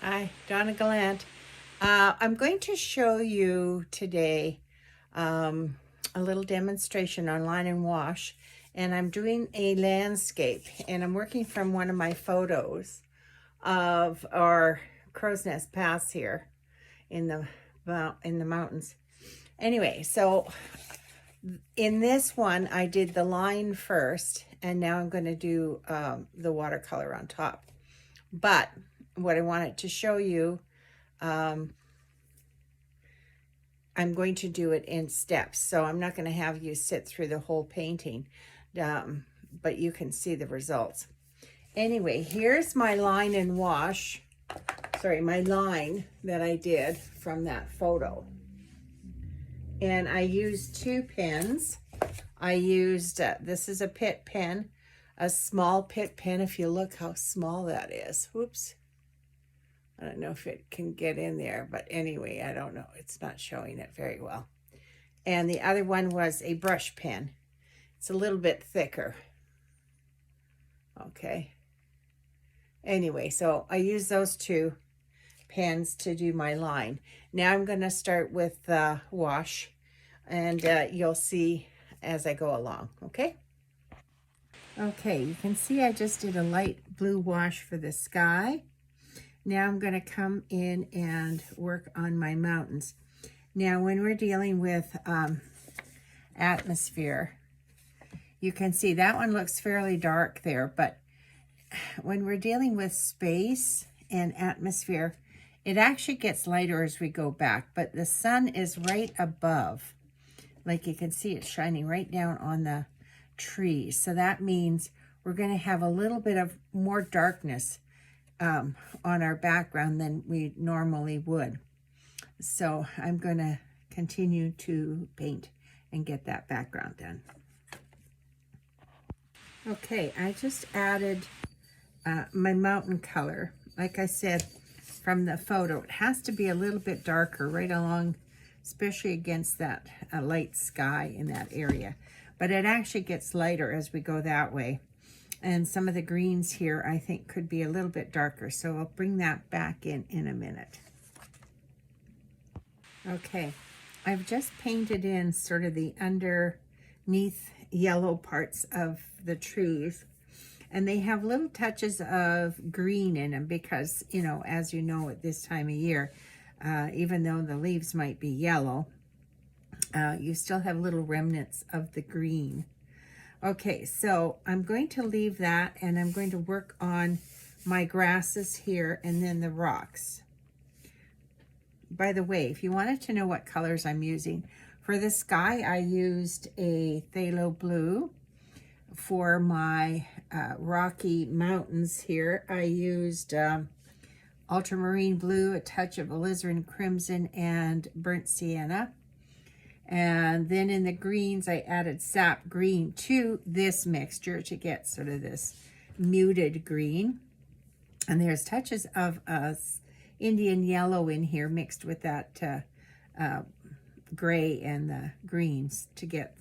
Hi, Donna Gallant. I'm going to show you today a little demonstration on line and wash, and I'm doing a landscape, and I'm working from one of my photos of our Crow's Nest Pass here in the mountains. Anyway, so in this one, I did the line first, and now I'm going to do the watercolor on top. But what I wanted to show you, I'm going to do it in steps. So I'm not going to have you sit through the whole painting, but you can see the results. Anyway, here's my line and wash. Sorry, my line that I did from that photo. And I used 2 pens. I used, this is a Pitt pen, a small Pitt pen. If you look how small that is. Whoops. I don't know if it can get in there, but anyway, I don't know. It's not showing it very well. And the other one was a brush pen. It's a little bit thicker. Okay. Anyway, so I use those 2 pens to do my line. Now I'm going to start with the wash, and you'll see as I go along, okay? Okay, you can see I just did a light blue wash for the sky. Now I'm going to come in and work on my mountains. Now when we're dealing with atmosphere, you can see that one looks fairly dark there, but when we're dealing with space and atmosphere, it actually gets lighter as we go back, but the sun is right above. Like you can see, it's shining right down on the trees. So that means we're going to have a little bit of more darkness on our background than we normally would. So I'm going to continue to paint and get that background done. Okay, I just added my mountain color. Like I said, from the photo, it has to be a little bit darker right along, especially against that light sky in that area. But it actually gets lighter as we go that way. And some of the greens here, I think, could be a little bit darker. So I'll bring that back in a minute. Okay, I've just painted in sort of the underneath yellow parts of the trees. And they have little touches of green in them because, you know, as you know, at this time of year, even though the leaves might be yellow, you still have little remnants of the green. Okay, so I'm going to leave that, and I'm going to work on my grasses here and then the rocks. By the way, if you wanted to know what colors I'm using, for the sky, I used a phthalo blue. For my Rocky Mountains here, I used ultramarine blue, a touch of alizarin crimson, and burnt sienna. And then in the greens, I added sap green to this mixture to get sort of this muted green. And there's touches of Indian yellow in here mixed with that gray and the greens to get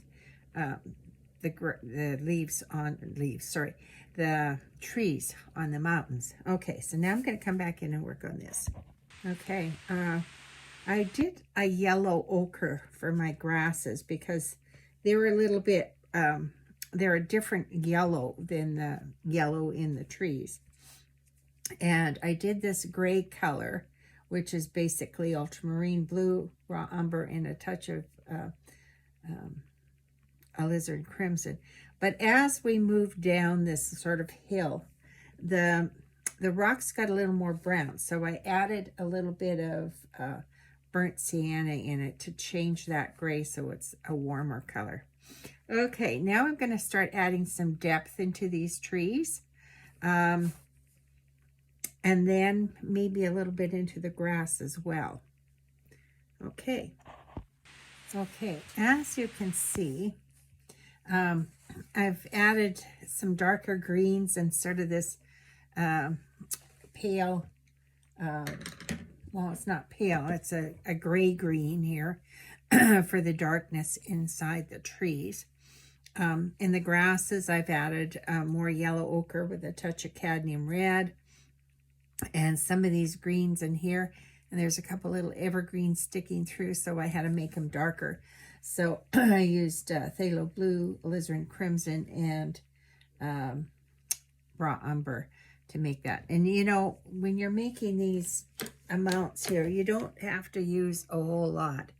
the the trees on the mountains. Okay, so now I'm going to come back in and work on this. Okay, I did a yellow ochre for my grasses because they were a little bit, they're a different yellow than the yellow in the trees. And I did this gray color, which is basically ultramarine blue, raw umber, and a touch of alizarin crimson. But as we move down this sort of hill, the rocks got a little more brown. So I added a little bit of burnt sienna in it to change that gray so it's a warmer color. Okay, now I'm going to start adding some depth into these trees. And then maybe a little bit into the grass as well. Okay. Okay, as you can see, I've added some darker greens and sort of this pale, well, it's not pale, it's a gray green here for the darkness inside the trees. In the grasses, I've added more yellow ochre with a touch of cadmium red. and some of these greens in here, and there's a couple little evergreens sticking through, so I had to make them darker. So I used phthalo blue, alizarin crimson, and raw umber to make that. And you know, when you're making these amounts here, you don't have to use a whole lot.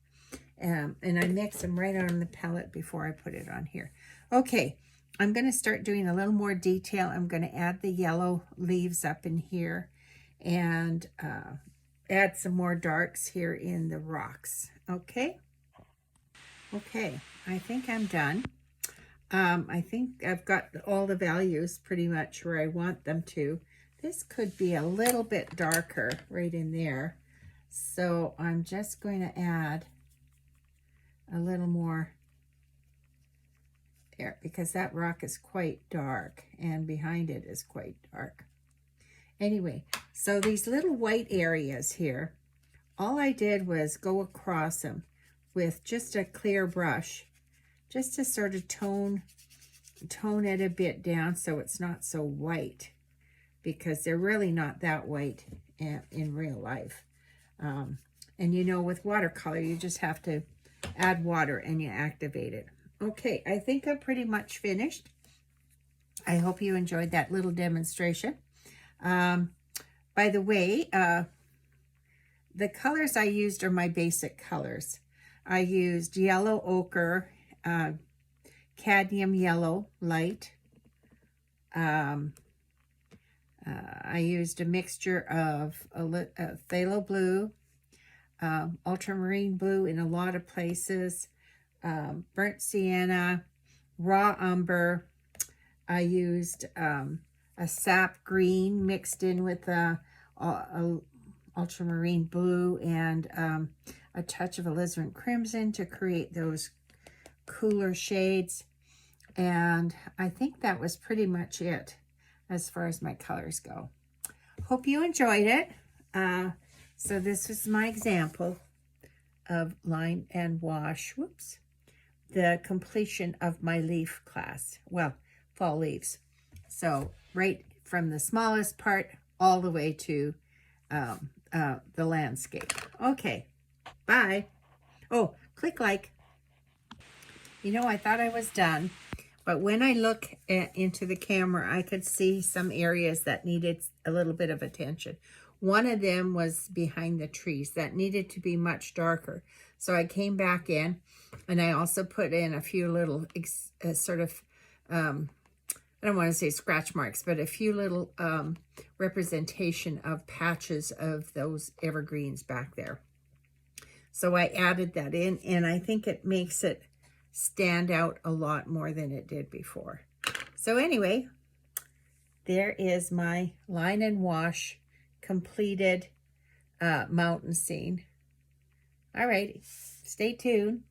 And I mix them right on the palette before I put it on here. Okay, I'm going to start doing a little more detail. I'm going to add the yellow leaves up in here and add some more darks here in the rocks. Okay, I think I'm done. I think I've got all the values pretty much where I want them to. This could be a little bit darker right in there. So I'm just going to add a little more there because that rock is quite dark and behind it is quite dark. Anyway, so these little white areas here, all I did was go across them with just a clear brush, just to sort of tone it a bit down so it's not so white, because they're really not that white in real life. And you know, with watercolor, you just have to add water and you activate it. Okay, I think I'm pretty much finished. I hope you enjoyed that little demonstration. By the way, the colors I used are my basic colors. I used yellow ochre, cadmium yellow light. I used a mixture of phthalo blue, ultramarine blue in a lot of places, burnt sienna, raw umber. I used a sap green mixed in with a ultramarine blue and a touch of alizarin crimson to create those cooler shades. And I think that was pretty much it as far as my colors go. Hope you enjoyed it. So this was my example of line and wash, whoops, the completion of my leaf class. Well, fall leaves. So right from the smallest part all the way to the landscape. Okay, bye. Oh, click like. You know, I thought I was done, but when I look into the camera, I could see some areas that needed a little bit of attention. One of them was behind the trees that needed to be much darker. So I came back in and I also put in a few little sort of, I don't want to say scratch marks, but a few little representation of patches of those evergreens back there. So I added that in, and I think it makes it stand out a lot more than it did before. So anyway, there is my line and wash completed mountain scene. All right, stay tuned.